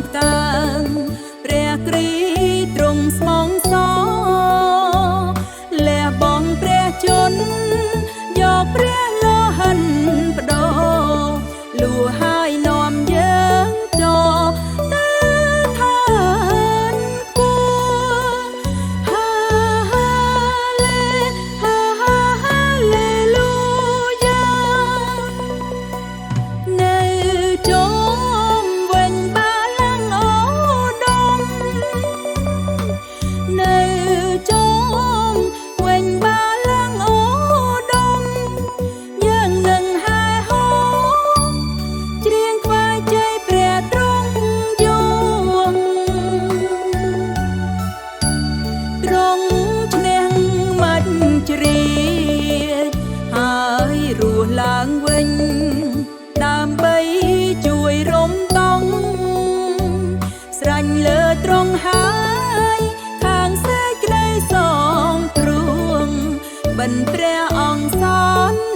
ផ្កើងព្រះគ្រីទ្រង់ស្មងសលះបង់ព្រះជន្មយកព្រះលោហិនបដូរលួហើយនាំយើងចូលទៅឋានគួហាឡេលូយ៉ានៅចុងវិញបាលាំងអូដមនៅចុងវិញបាលាំងអូដមយើងនឹងហែហោច្រៀងថ្វាយជ័យព្រះទ្រង់យងទ្រង់ឈ្នះមាច់ជ្រៀតហើយរស់ឡើងវិញដើម្បីជួយរំតងស្រាញ់លើទ្រង់ហើយខាងសេចក្តីសងព្រោះបិណ្ឌព្រះអង្គសន្